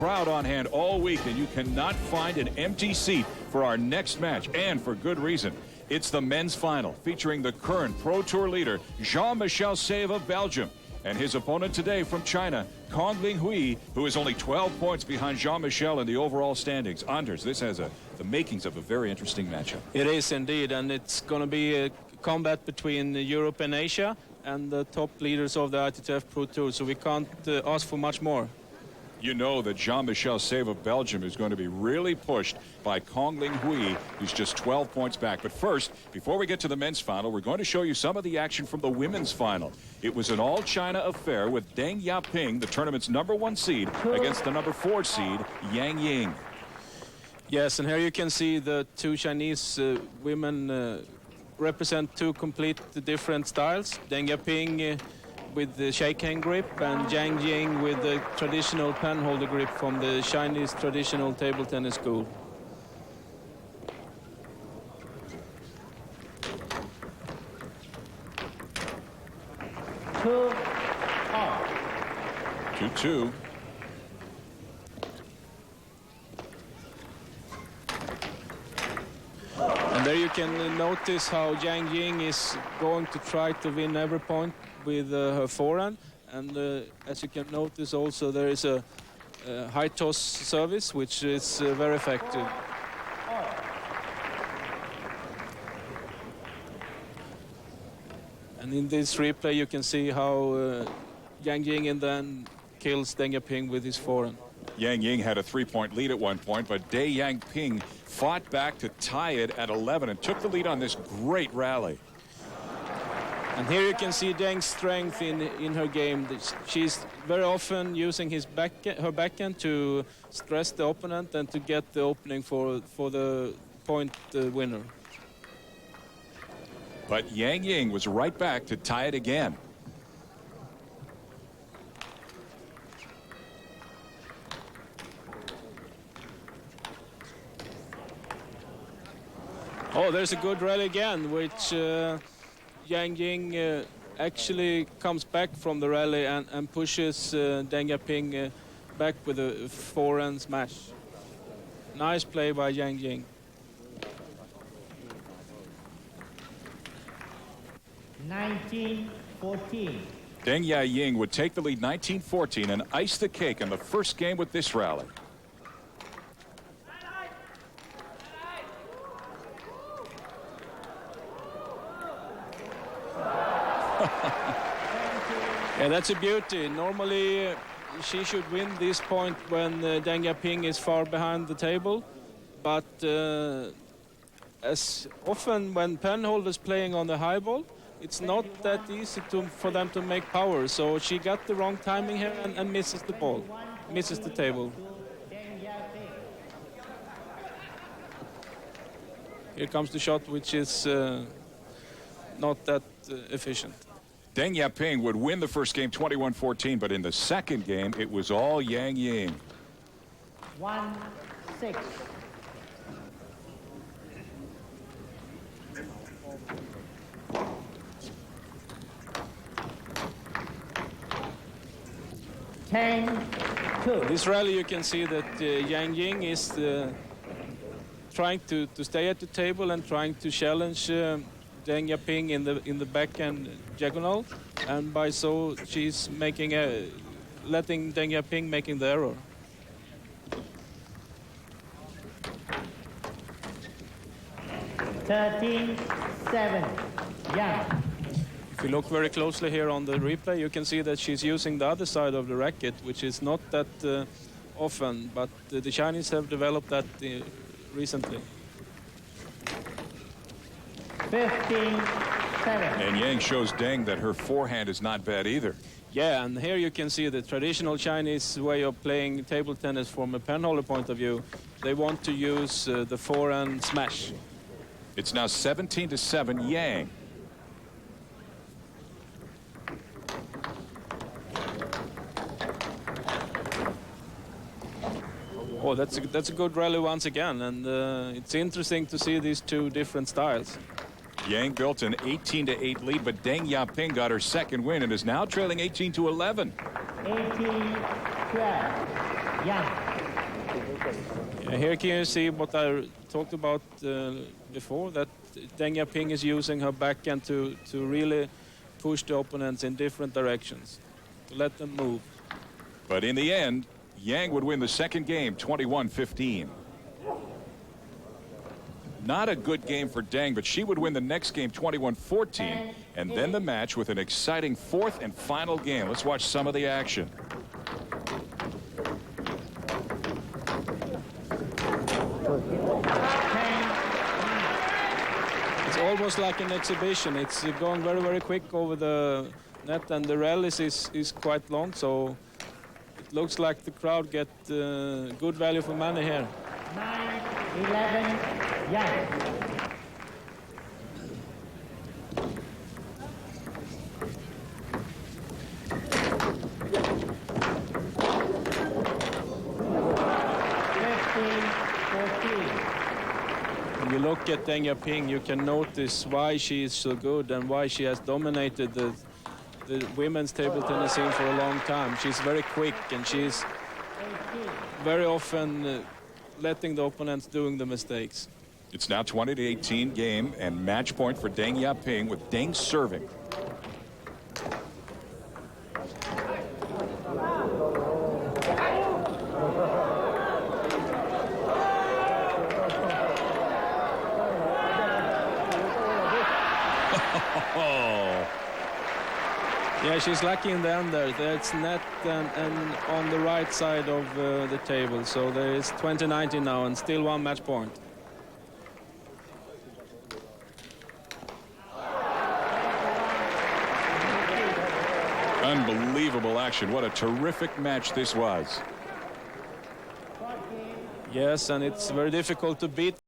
Crowd on hand all week, and you cannot find an empty seat for our next match, and for good reason. It's the men's final, featuring the current Pro Tour leader, Jean-Michel Save of Belgium, and his opponent today from China, Congling Hui, who is only 12 points behind Jean-Michel in the overall standings. Anders, this has the makings of a very interesting matchup. It is indeed, and it's going to be a combat between Europe and Asia and the top leaders of the ITTF Pro Tour, so we can't ask for much more. You know that Jean-Michel Save of Belgium is going to be really pushed by Congling Hui, who's just 12 points back. But first, before we get to the men's final, we're going to show you some of the action from the women's final. It was an all-China affair with Deng Yaping, the tournament's #1 seed, against the #4 seed, Ying. Yes, and here you can see the two Chinese women represent two complete different styles. Deng Yaping with the shake hand grip, and Ying with the traditional pen holder grip from the Chinese traditional table tennis school. Two. 2-2. And there you can notice how Ying is going to try to win every point with her forehand, and as you can notice also there is a high toss service which is very effective. And in this replay you can see how Ying in the end kills Deng Yaping with his forehand. Ying had a 3-point lead at one point, but Deng Yaping fought back to tie it at 11 and took the lead on this great rally. And here you can see Deng's strength in her game. She's very often using her backhand to stress the opponent and to get the opening for the point winner. But Ying was right back to tie it again. Oh, there's a good rally again, which Ying actually comes back from the rally and pushes Deng Yaping back with a forehand smash. Nice play by Ying. 19-14. Deng Yaping would take the lead 19-14 and ice the cake in the first game with this rally. Yeah, that's a beauty. Normally she should win this point when Deng Yaping is far behind the table, but as often when pen holders playing on the high ball, it's not that easy for them to make power. So she got the wrong timing here and misses the ball, misses the table. Here comes the shot, which is not that efficient. Deng Yaping would win the first game 21-14, but in the second game it was all Ying. 1-6. This rally you can see that Ying is trying to stay at the table and trying to challenge Deng Yaping in the backhand diagonal, and by so she's making letting Deng Yaping making the error. Young. If you look very closely here on the replay, you can see that she's using the other side of the racket, which is not that often, but the Chinese have developed that recently. 15-7. And Ying shows Deng that her forehand is not bad either. Yeah, and here you can see the traditional Chinese way of playing table tennis from a penholder point of view. They want to use the forehand smash. It's now 17-7 Ying. Oh, that's a good rally once again, and it's interesting to see these two different styles. Ying built an 18-8 lead, but Deng Yaping got her second win and is now trailing 18-11. 18-12. Young. Here can you see what I talked about before, that Deng Yaping is using her backhand to really push the opponents in different directions, to let them move. But in the end, Yang would win the second game 21-15. Not a good game for Deng, but she would win the next game 21-14, and then the match with an exciting fourth and final game. Let's watch some of the action. It's almost like an exhibition. It's going very, very quick over the net, and the rallies is quite long, so it looks like the crowd get good value for money here. 9-11, Yang. When you look at Deng Yaping, you can notice why she is so good and why she has dominated the women's table tennis scene for a long time. She's very quick, and she's very often letting the opponents doing the mistakes. It's now 20-18 game and match point for Deng Yaping with Deng serving. Oh. Yeah, she's lucky in the end there. That's net and on the right side of the table. So there is 20-19 now and still one match point. Unbelievable action. What a terrific match this was. Yes, and it's very difficult to beat